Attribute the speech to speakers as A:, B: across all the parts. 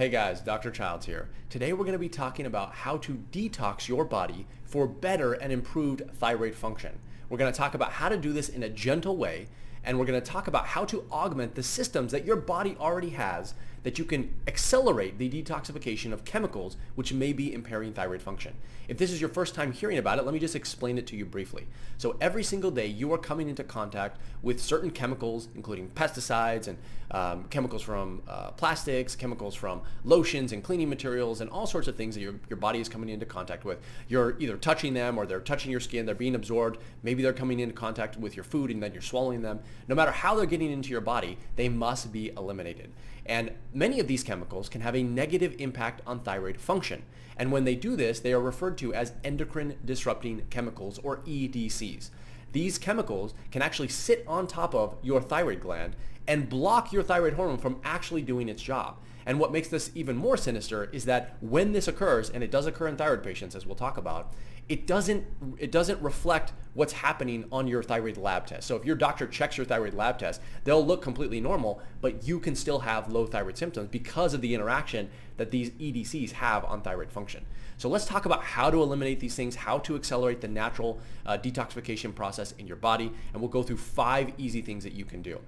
A: Hey guys, Dr. Childs here. Today we're going to be talking about how to detox your body for better and improved thyroid function. We're going to talk about how to do this in a gentle way, and we're going to talk about how to augment the systems that your body already has that you can accelerate the detoxification of chemicals which may be impairing thyroid function. If this is your first time hearing about it, let me just explain it to you briefly. So every single day you are coming into contact with certain chemicals, including pesticides and chemicals from plastics, chemicals from lotions and cleaning materials, and all sorts of things that your body is coming into contact with. You're either touching them or they're touching your skin, they're being absorbed, maybe they're coming into contact with your food and then you're swallowing them. No matter how they're getting into your body, they must be eliminated. And many of these chemicals can have a negative impact on thyroid function. And when they do this, they are referred to as endocrine-disrupting chemicals, or EDCs. These chemicals can actually sit on top of your thyroid gland and block your thyroid hormone from actually doing its job. And what makes this even more sinister is that when this occurs, and it does occur in thyroid patients, as we'll talk about, it doesn't reflect what's happening on your thyroid lab test. So if your doctor checks your thyroid lab test, they'll look completely normal, but you can still have low thyroid symptoms because of the interaction that these EDCs have on thyroid function. So let's talk about how to eliminate these things, how to accelerate the natural detoxification process in your body, and we'll go through 5 easy things that you can do.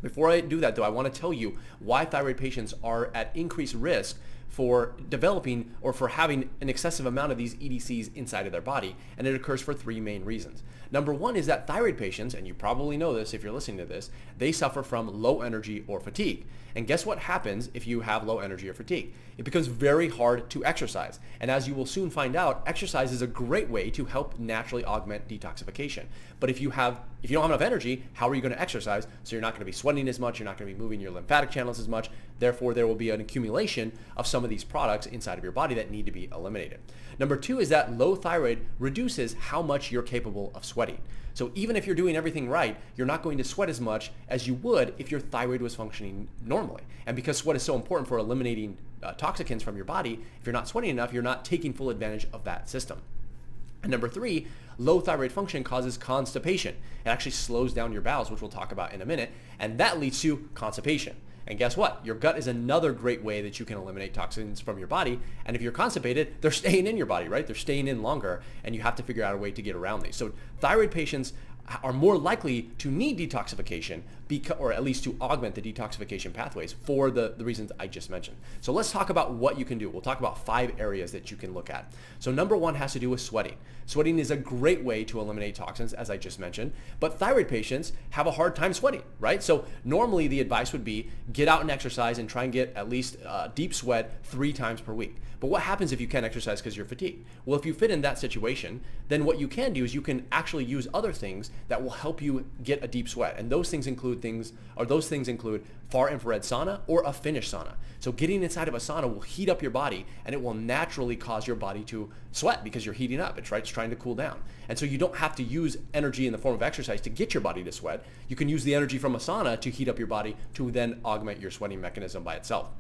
A: Before I do that though, I want to tell you why thyroid patients are at increased risk for developing or for having an excessive amount of these EDCs inside of their body, and it occurs for 3 main reasons. Number 1 is that thyroid patients, and you probably know this if you're listening to this, they suffer from low energy or fatigue. And guess what happens if you have low energy or fatigue? It becomes very hard to exercise. And as you will soon find out, exercise is a great way to help naturally augment detoxification. But if you don't have enough energy, how are you going to exercise? So you're not going to be sweating as much, you're not going to be moving your lymphatic channels as much. Therefore, there will be an accumulation of some of these products inside of your body that need to be eliminated. Number 2 is that low thyroid reduces how much you're capable of sweating. So even if you're doing everything right, you're not going to sweat as much as you would if your thyroid was functioning normally. And because sweat is so important for eliminating toxins from your body, if you're not sweating enough, you're not taking full advantage of that system. And number 3, low thyroid function causes constipation. It actually slows down your bowels, which we'll talk about in a minute, and that leads to constipation. And guess what? Your gut is another great way that you can eliminate toxins from your body. And if you're constipated, they're staying in your body, right? They're staying in longer, and you have to figure out a way to get around these. So thyroid patients are more likely to need detoxification, or at least to augment the detoxification pathways for the reasons I just mentioned. So let's talk about what you can do. We'll talk about 5 areas that you can look at. So number 1 has to do with sweating. Sweating is a great way to eliminate toxins, as I just mentioned, but thyroid patients have a hard time sweating, right? So normally the advice would be get out and exercise and try and get at least deep sweat 3 times per week. But what happens if you can't exercise because you're fatigued? Well, if you fit in that situation, then what you can do is you can actually use other things that will help you get a deep sweat. And those things include far infrared sauna or a Finnish sauna. So getting inside of a sauna will heat up your body, and it will naturally cause your body to sweat because you're heating up. It's trying to cool down. And so you don't have to use energy in the form of exercise to get your body to sweat. You can use the energy from a sauna to heat up your body to then augment your sweating mechanism by itself.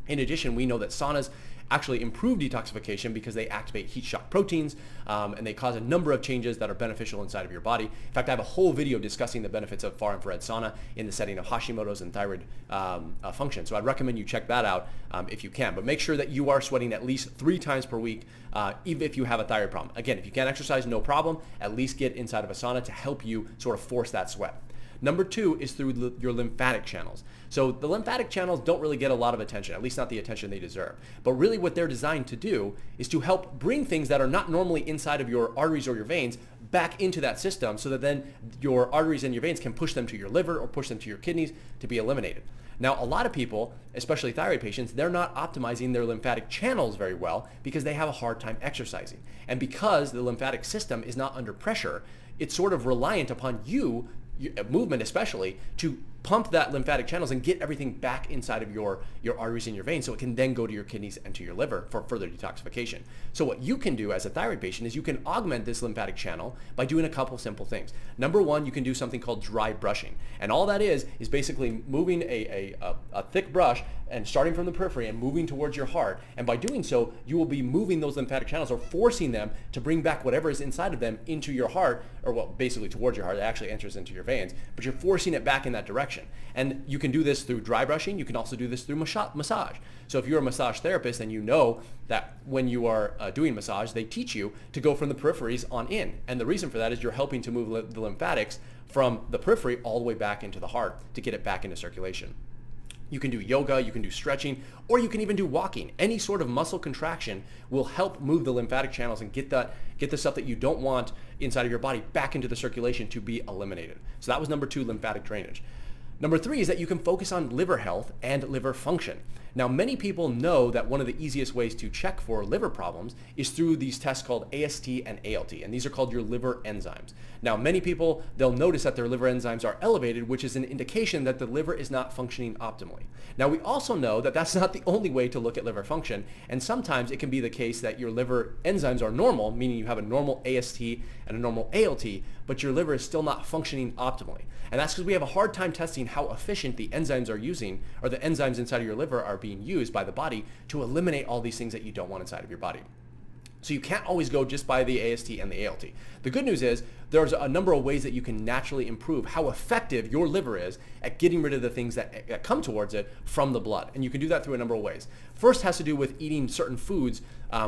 A: In addition, we know that saunas actually improve detoxification because they activate heat shock proteins, and they cause a number of changes that are beneficial inside of your body. In fact, I have a whole video discussing the benefits of far infrared sauna in the setting of hashimoto's and thyroid function. So I'd recommend you check that out if you can. But make sure that you are sweating at least 3 times per week, even if you have a thyroid problem. Again, if you can't exercise, no problem. At least get inside of a sauna to help you sort of force that sweat. Number 2 is through your lymphatic channels. So the lymphatic channels don't really get a lot of attention, at least not the attention they deserve. But really what they're designed to do is to help bring things that are not normally inside of your arteries or your veins back into that system, so that then your arteries and your veins can push them to your liver or push them to your kidneys to be eliminated. Now, a lot of people, especially thyroid patients, they're not optimizing their lymphatic channels very well because they have a hard time exercising. And because the lymphatic system is not under pressure, it's sort of reliant upon movement especially, to pump that lymphatic channels and get everything back inside of your arteries and your veins so it can then go to your kidneys and to your liver for further detoxification. So what you can do as a thyroid patient is you can augment this lymphatic channel by doing a couple simple things. Number 1, you can do something called dry brushing. And all that is basically moving a thick brush and starting from the periphery and moving towards your heart. And by doing so, you will be moving those lymphatic channels or forcing them to bring back whatever is inside of them into your heart, or well, basically towards your heart. It actually enters into your veins, but you're forcing it back in that direction. infection. And you can do this through dry brushing. You can also do this through massage. So if you're a massage therapist and you know that when you are doing massage, they teach you to go from the peripheries on in. And the reason for that is you're helping to move the lymphatics from the periphery all the way back into the heart to get it back into circulation. You can do yoga, you can do stretching, or you can even do walking. Any sort of muscle contraction will help move the lymphatic channels and get the stuff that you don't want inside of your body back into the circulation to be eliminated. So that was number 2, lymphatic drainage. Number 3 is that you can focus on liver health and liver function. Now, many people know that one of the easiest ways to check for liver problems is through these tests called AST and ALT, and these are called your liver enzymes. Now, many people, they'll notice that their liver enzymes are elevated, which is an indication that the liver is not functioning optimally. Now, we also know that that's not the only way to look at liver function, and sometimes it can be the case that your liver enzymes are normal, meaning you have a normal AST and a normal ALT, but your liver is still not functioning optimally. And that's because we have a hard time testing how efficient the enzymes are using, or the enzymes inside of your liver are being used by the body to eliminate all these things that you don't want inside of your body. So you can't always go just by the AST and the ALT. The good news is there's a number of ways that you can naturally improve how effective your liver is at getting rid of the things that come towards it from the blood. And you can do that through a number of ways. First has to do with eating certain foods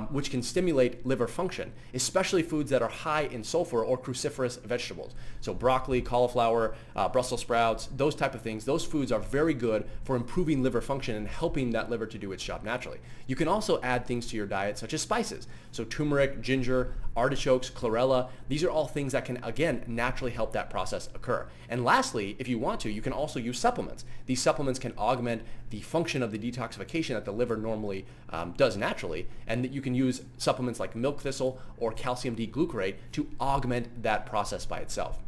A: which can stimulate liver function, especially foods that are high in sulfur or cruciferous vegetables. So broccoli, cauliflower, Brussels sprouts, those type of things, those foods are very good for improving liver function and helping that liver to do its job naturally. You can also add things to your diet such as spices. So turmeric, ginger, artichokes, chlorella, these are all things that can, again, naturally help that process occur. And lastly, if you want to, you can also use supplements. These supplements can augment the function of the detoxification that the liver normally does naturally, and that you can use supplements like milk thistle or calcium D-glucarate to augment that process by itself.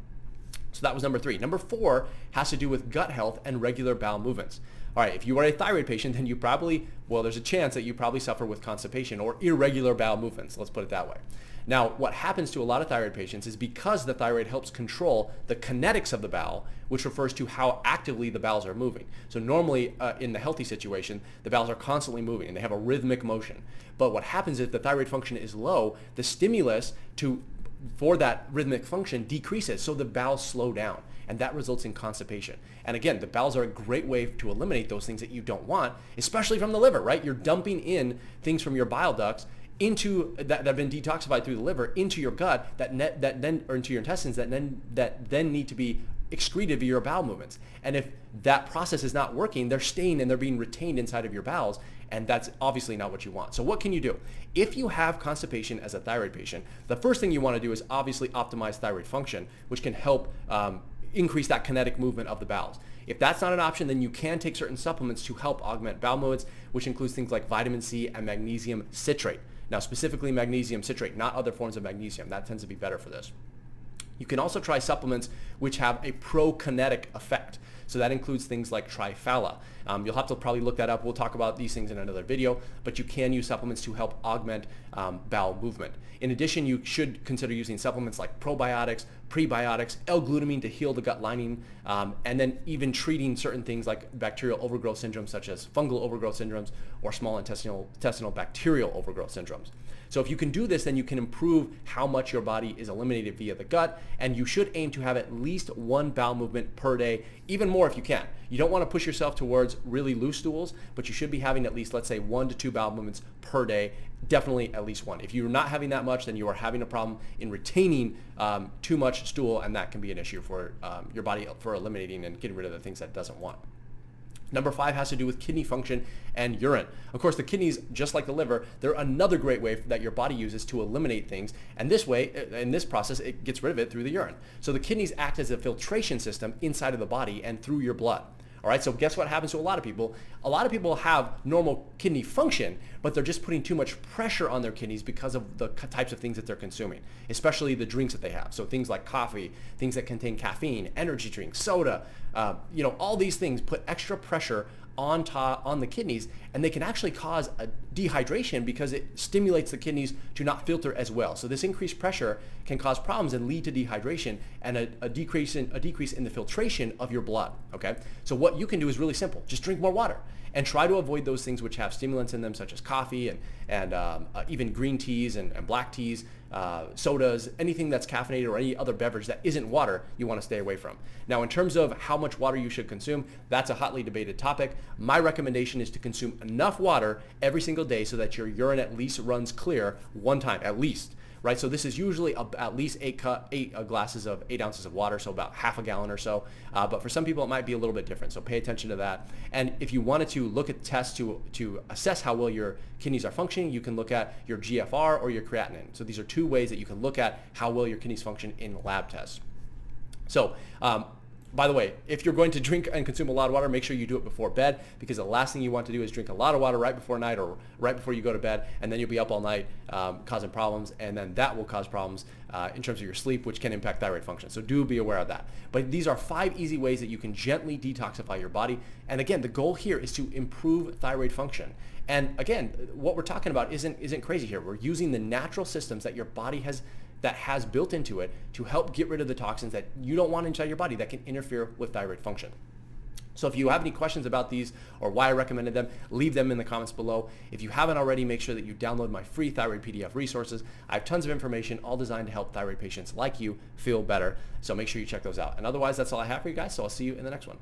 A: So that was number 3. Number 4 has to do with gut health and regular bowel movements. All right, if you are a thyroid patient, then you probably, well, there's a chance that you probably suffer with constipation or irregular bowel movements. Let's put it that way. Now, what happens to a lot of thyroid patients is because the thyroid helps control the kinetics of the bowel, which refers to how actively the bowels are moving. So normally in the healthy situation, the bowels are constantly moving and they have a rhythmic motion. But what happens if the thyroid function is low, the stimulus for that rhythmic function decreases, so the bowels slow down, and that results in constipation. And again, the bowels are a great way to eliminate those things that you don't want, especially from the liver, right? You're dumping in things from your bile ducts into that have been detoxified through the liver into your gut or into your intestines that then need to be excreted via your bowel movements. And if that process is not working, they're staying and they're being retained inside of your bowels, and that's obviously not what you want. So what can you do? If you have constipation as a thyroid patient, the first thing you want to do is obviously optimize thyroid function, which can help increase that kinetic movement of the bowels. If that's not an option, then you can take certain supplements to help augment bowel movements, which includes things like vitamin C and magnesium citrate. Now, specifically magnesium citrate, not other forms of magnesium. That tends to be better for this. You can also try supplements which have a prokinetic effect. So that includes things like triphala. You'll have to probably look that up. We'll talk about these things in another video, but you can use supplements to help augment bowel movement. In addition, you should consider using supplements like probiotics, prebiotics, L-glutamine to heal the gut lining, and then even treating certain things like bacterial overgrowth syndromes such as fungal overgrowth syndromes or small intestinal bacterial overgrowth syndromes. So if you can do this, then you can improve how much your body is eliminated via the gut, and you should aim to have at least one bowel movement per day, even more if you can. You don't want to push yourself towards really loose stools, but you should be having at least, let's say, 1 to 2 bowel movements per day, definitely at least one. If you're not having that much, then you are having a problem in retaining too much stool, and that can be an issue for your body for eliminating and getting rid of the things that it doesn't want. Number 5 has to do with kidney function and urine. Of course, the kidneys, just like the liver, they're another great way that your body uses to eliminate things. And this way, in this process, it gets rid of it through the urine. So the kidneys act as a filtration system inside of the body and through your blood. All right, so guess what happens to a lot of people? A lot of people have normal kidney function, but they're just putting too much pressure on their kidneys because of the types of things that they're consuming, especially the drinks that they have. So things like coffee, things that contain caffeine, energy drinks, soda, all these things put extra pressure on the kidneys, and they can actually cause a dehydration because it stimulates the kidneys to not filter as well. So this increased pressure can cause problems and lead to dehydration and a decrease in the filtration of your blood. Okay, so what you can do is really simple. Just drink more water. and try to avoid those things which have stimulants in them, such as coffee and even green teas and black teas, sodas, anything that's caffeinated or any other beverage that isn't water, you want to stay away from. Now, in terms of how much water you should consume, that's a hotly debated topic. My recommendation is to consume enough water every single day so that your urine at least runs clear one time, at least. Right, so this is usually at least 8 ounces of water, so about half a gallon or so. But for some people, it might be a little bit different. So pay attention to that. And if you wanted to look at tests to assess how well your kidneys are functioning, you can look at your GFR or your creatinine. So these are two ways that you can look at how well your kidneys function in lab tests. So, by the way, if you're going to drink and consume a lot of water, make sure you do it before bed, because the last thing you want to do is drink a lot of water right before night or right before you go to bed, and then you'll be up all night causing problems, and then that will cause problems in terms of your sleep, which can impact thyroid function. So do be aware of that. But these are 5 easy ways that you can gently detoxify your body. And again, the goal here is to improve thyroid function. And again, what we're talking about isn't crazy here. We're using the natural systems that your body has built into it to help get rid of the toxins that you don't want inside your body that can interfere with thyroid function. So if you have any questions about these or why I recommended them, leave them in the comments below. If you haven't already, make sure that you download my free thyroid PDF resources. I have tons of information, all designed to help thyroid patients like you feel better. So make sure you check those out. And otherwise, that's all I have for you guys. So I'll see you in the next one.